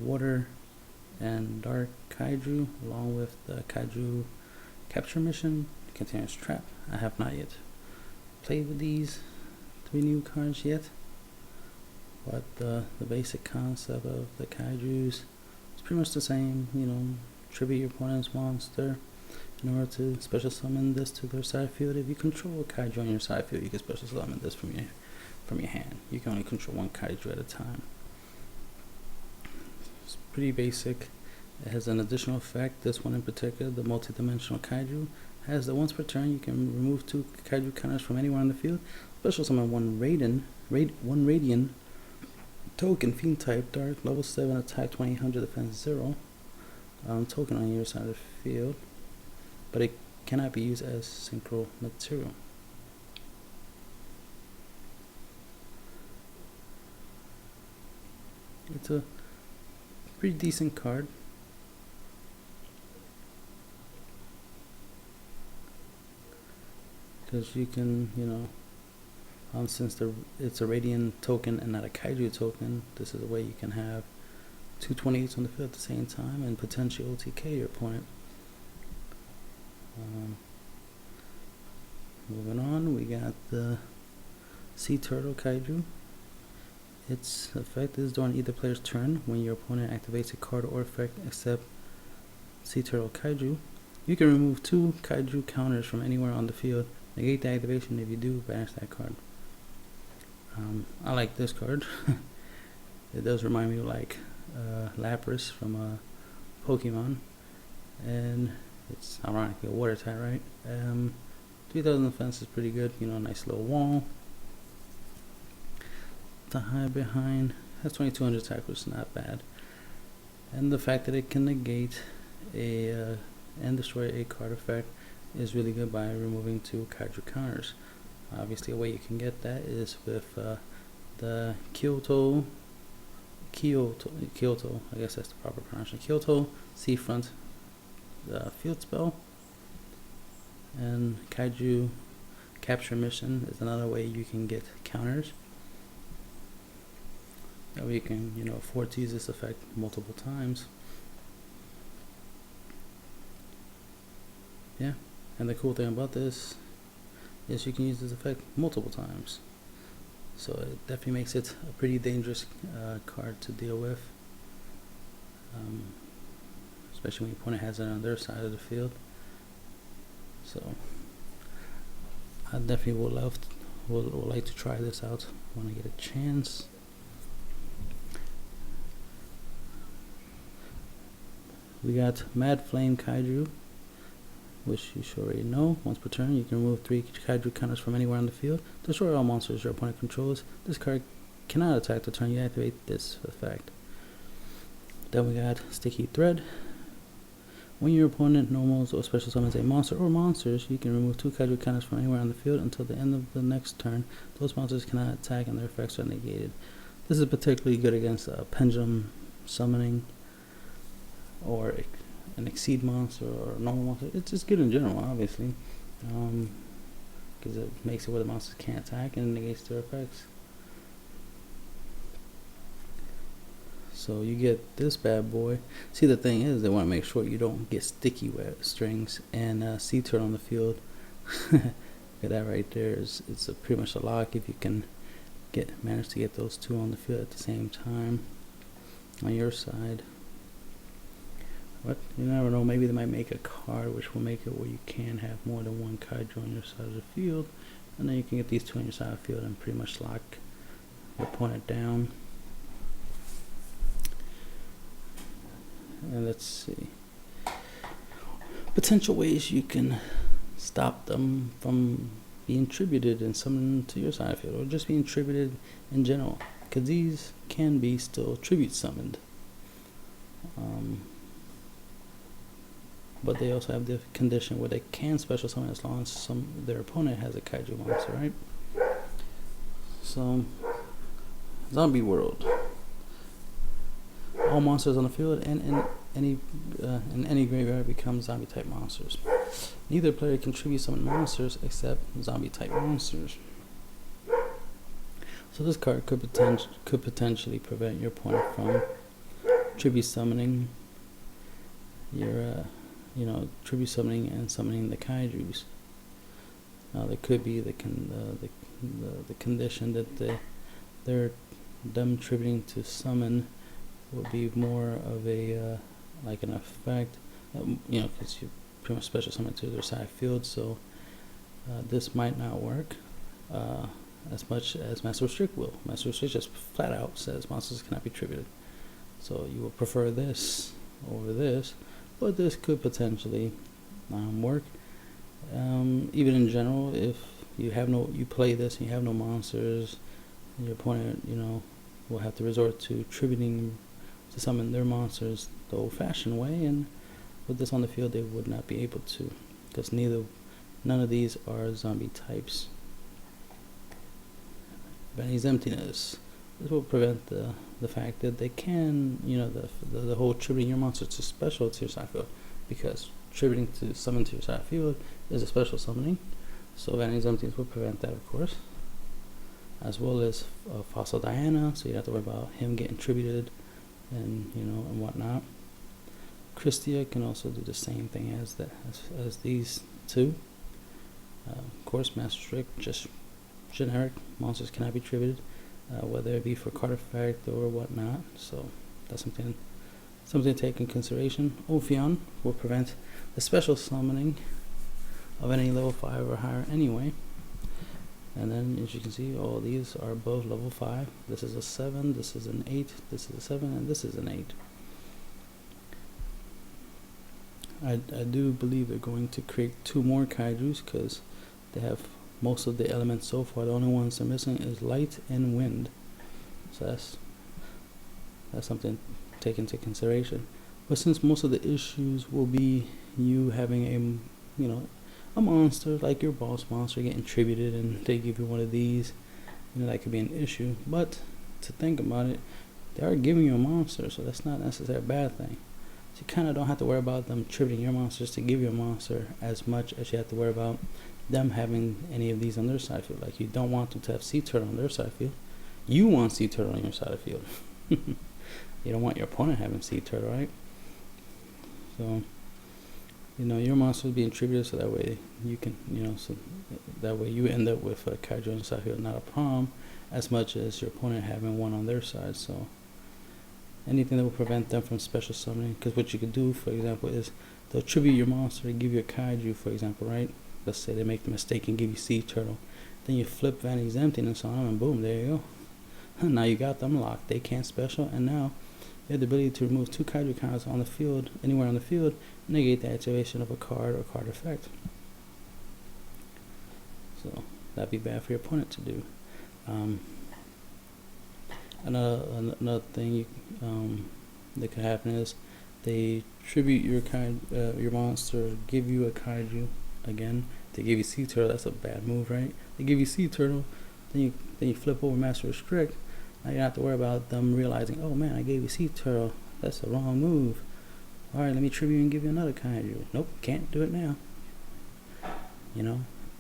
Water and Dark Kaiju, along with the Kaiju Capture Mission, Continuous Trap. I have not yet played with these 3 new cards yet, but the basic concept of the Kaijus is pretty much the same. You know, tribute your opponent's monster in order to special summon this to their side field. If you control a Kaiju on your side field, you can special summon this from your hand. You can only control 1 Kaiju at a time. It's pretty basic. It has an additional effect. This one in particular, the multi-dimensional Kaiju, has that once per turn you can remove 2 Kaiju counters from anywhere on the field. Special summon 1 Radiant token, Fiend type, Dark, level 7, attack 2800, defense 0 token on your side of the field, but it cannot be used as synchro material. It's a pretty decent card. Because you can, you know, since it's a Radiant token and not a Kaiju token, this is a way you can have 2 28s on the field at the same time and potentially OTK your opponent. Moving on, we got the Turtle Kaiju. Its effect is during either player's turn when your opponent activates a card or effect except Turtle Kaiju. You can remove 2 Kaiju counters from anywhere on the field. Negate the activation. If you do, banish that card. I like this card. It does remind me of like Lapras from Pokemon, and it's ironically a water type, right? 3000 defense is pretty good. You know, nice little wall to hide behind. Has 2200 attack, which is not bad. And the fact that it can negate a and destroy a card effect is really good by removing 2 Kaiju counters. Obviously, a way you can get that is with the Kyoto, I guess that's the proper pronunciation. Kyoto Seafront field spell, and Kaiju Capture Mission is another way you can get counters. That way you can, you know, afford to use this effect multiple times. Yeah, and the cool thing about this is you can use this effect multiple times. So it definitely makes it a pretty dangerous card to deal with, especially when your opponent has it on their side of the field. So I definitely would like to try this out when I get a chance. We got Mad Flame Kaiju, which you should already know. Once per turn, you can remove 3 Kaiju counters from anywhere on the field. Destroy all monsters your opponent controls. This card cannot attack the turn you activate this effect. Then we got Sticky Thread. When your opponent normals or special summons a monster or monsters, you can remove 2 Kaiju counters from anywhere on the field until the end of the next turn. Those monsters cannot attack and their effects are negated. This is particularly good against pendulum summoning or an Exceed monster or a normal monster. It's just good in general, obviously, because it makes it where the monsters can't attack and negates their effects. So you get this bad boy. See, the thing is, they want to make sure you don't get sticky web strings and Sea Turtle on the field. Look at that right there. It's pretty much a lock if you can manage to get those 2 on the field at the same time on your side. But you never know, maybe they might make a card which will make it where you can have more than 1 Kaiju on your side of the field, and then you can get these 2 on your side of the field and pretty much lock your opponent down. And let's see, potential ways you can stop them from being tributed and summoned to your side of the field, or just being tributed in general, because these can be still tribute summoned. But they also have the condition where they can special summon as long as their opponent has a Kaiju monster, right? So, Zombie World. All monsters on the field and in any graveyard become zombie type monsters. Neither player can tribute summon monsters except zombie type monsters. So this card could potentially prevent your opponent from tribute summoning your tribute summoning and summoning the kaijus. Now there could be the condition that they're them tributing to summon would be more of a like an effect, because you pretty much special summon to their side field, so this might not work as much as Master Restrict will. Master Restrict just flat out says monsters cannot be tributed, so you will prefer this over this, but this could potentially work. Even in general, if you play this and you have no monsters, your opponent will have to resort to tributing to summon their monsters the old-fashioned way, and with this on the field they would not be able to, because none of these are zombie types. Vanity's emptiness. This will prevent the fact that they can, the whole tributing your monster to special to your side field, because tributing to summon to your side field is a special summoning. So Vanity's emptiness will prevent that, of course, as well as Fossil Diana, so you don't have to worry about him getting tributed and and whatnot. Christia can also do the same thing as these two. Of course, Master Strict, just generic monsters cannot be tributed, whether it be for card effect or whatnot. So that's something to take in consideration. Ophion will prevent the special summoning of any level 5 or higher anyway. And then, as you can see, all these are above level 5. This is a 7, this is an 8, this is a 7, and this is an 8. I do believe they're going to create 2 more kaijus, because they have most of the elements so far. The only ones they're missing is light and wind. So that's something to take into consideration. But since most of the issues will be you having a monster like your boss monster getting tributed and they give you one of these, that could be an issue. But to think about it, they are giving you a monster, so that's not necessarily a bad thing. So you kind of don't have to worry about them tributing your monsters to give you a monster as much as you have to worry about them having any of these on their side field. Like, you don't want them to have Sea Turtle on their side field. You want Sea Turtle on your side of field. You don't want your opponent having Sea Turtle, right? So your monster is being tributed, so that way you can, so that way you end up with a kaiju on the side field, not a problem, as much as your opponent having one on their side. So anything that will prevent them from special summoning, because what you could do, for example, is they'll tribute your monster and give you a kaiju, for example, right? Let's say they make the mistake and give you Sea Turtle, then you flip Vanity's emptiness on them, and boom, there you go. Now you got them locked. They can't special, and now you have the ability to remove 2 kaiju cards on the field, anywhere on the field, negate the activation of a card or card effect. So that'd be bad for your opponent to do. Another thing that could happen is they tribute your monster, give you a kaiju again. They give you Sea Turtle. That's a bad move, right? They give you Sea Turtle, then you flip over Master Restrict. Now you don't have to worry about them realizing, oh man, I gave you Sea Turtle. That's the wrong move. Alright, let me tribute and give you another kaiju. Nope, can't do it now.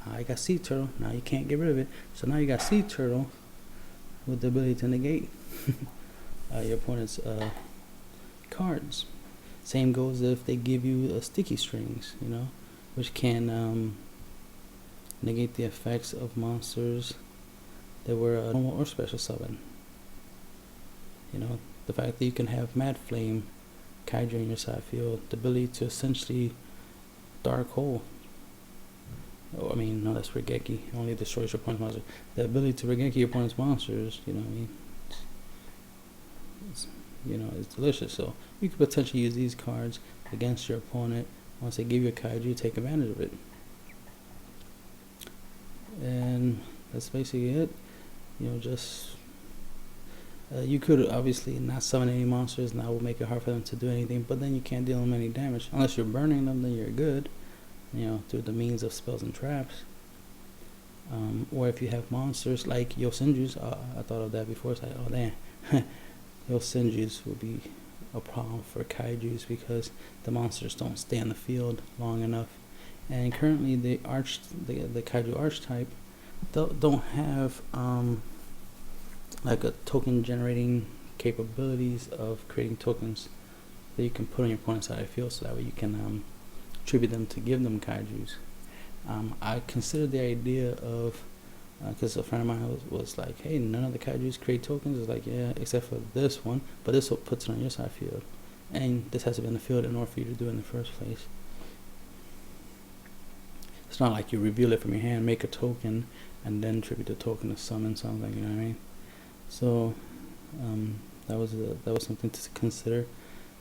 I got Sea Turtle. Now you can't get rid of it. So now you got Sea Turtle with the ability to negate your opponent's cards. Same goes if they give you sticky strings, which can negate the effects of monsters that were normal or special summon. The fact that you can have Mad Flame kaiju in your side field, the ability to essentially Dark Hole. Oh, I mean, no, that's Regeki. It only destroys your opponent's monster. The ability to Regeki your opponent's monsters, it's delicious. So you could potentially use these cards against your opponent. Once they give you a kaiju, take advantage of it. And that's basically it. You could obviously not summon any monsters, and that will make it hard for them to do anything, but then you can't deal them any damage. Unless you're burning them, then you're good, through the means of spells and traps. Or if you have monsters like Yosenjus, I thought of that before, it's like, oh damn, Yosenjus will be a problem for Kaijus because the monsters don't stay in the field long enough. And currently the Kaiju archetype don't have like a token generating capabilities of creating tokens that you can put on your opponent's side of the field, so that way you can tribute them to give them kaijus. I considered the idea of, because a friend of mine was like, hey, none of the kaijus create tokens. It's like, yeah, except for this one, but this puts it on your side field, and this has to be in the field in order for you to do it in the first place. It's not like you reveal it from your hand, make a token, and then tribute the token to summon something, you know what I mean? So that was something to consider.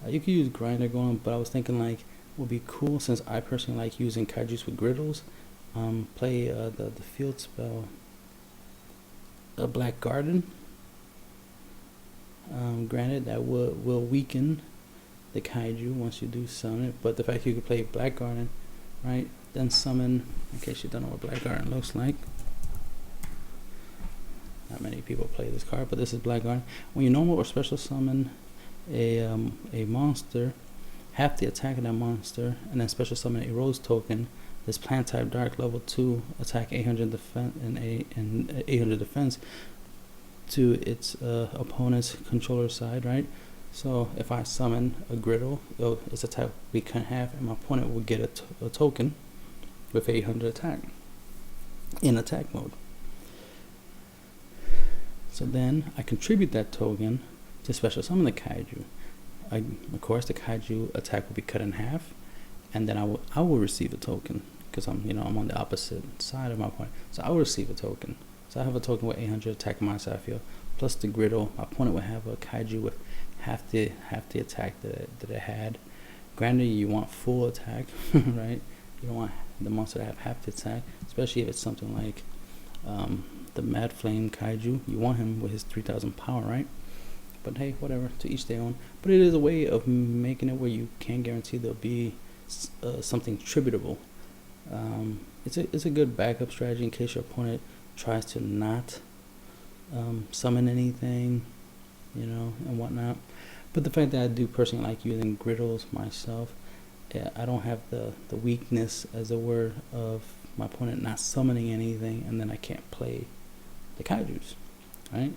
You could use grinder going, but I was thinking like, would be cool, since I personally like using kaijus with griddles, play the field spell a Black Garden. Granted, that will weaken the kaiju once you do summon it, but the fact you could play Black Garden, right, then summon, in case you don't know what Black Garden looks like, not many people play this card, but this is Black Garden. When you normal or special summon a monster, half the attack of that monster, and then special summon a rose token. This plant type dark level 2 attack 800 defense and 800 defense to its opponent's controller side, right? So if I summon a griddle, its attack will be cut in half, and my opponent will get a token with 800 attack in attack mode. So then I contribute that token to special summon the kaiju. Of course, the kaiju attack will be cut in half, and then I will receive a token, because I'm on the opposite side of my opponent. So I will receive a token. So I have a token with 800 attack on my side field, plus the griddle. My opponent will have a kaiju with half the attack that it had. Granted, you want full attack, right? You don't want the monster to have half the attack, especially if it's something like the Mad Flame Kaiju. You want him with his 3000 power, right? But hey, whatever, to each their own. But it is a way of making it where you can guarantee there'll be something tributable. It's a good backup strategy in case your opponent tries to not summon anything, and whatnot. But the fact that I do personally like using griddles myself, I don't have the weakness, as it were, of my opponent not summoning anything, and then I can't play the kaijus, right?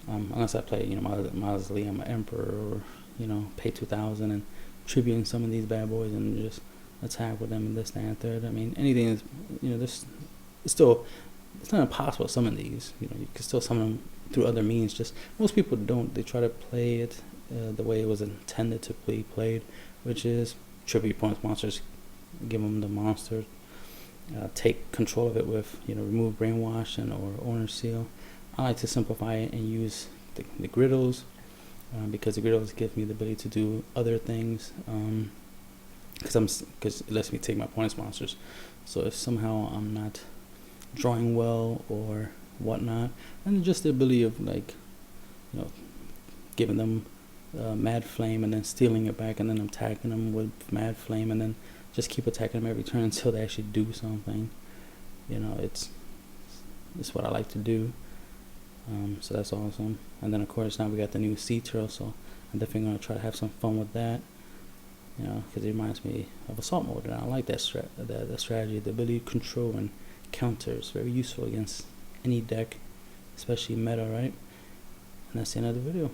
Unless I play, Mausoleum Emperor, or pay 2,000 and tributing some of these bad boys and just attack with them and this, that, and third. I mean, anything is, it's not impossible to summon these. You can still summon them through other means. Just most people don't. They try to play it the way it was intended to be played, which is tribute points monsters, give them the monster, take control of it with remove brainwash or owner seal. I like to simplify it and use the griddles, because the griddles give me the ability to do other things, because it lets me take my opponent's monsters. So if somehow I'm not drawing well or whatnot, and just the ability of giving them Mad Flame and then stealing it back and then attacking them with Mad Flame and then just keep attacking them every turn until they actually do something. It's what I like to do. So that's awesome. And then of course now we got the new Sea Turtle, so I'm definitely going to try to have some fun with that, because it reminds me of Assault Mode, and I like that strategy. The ability to control and counter is very useful against any deck, especially meta, right? And that's the end of the video.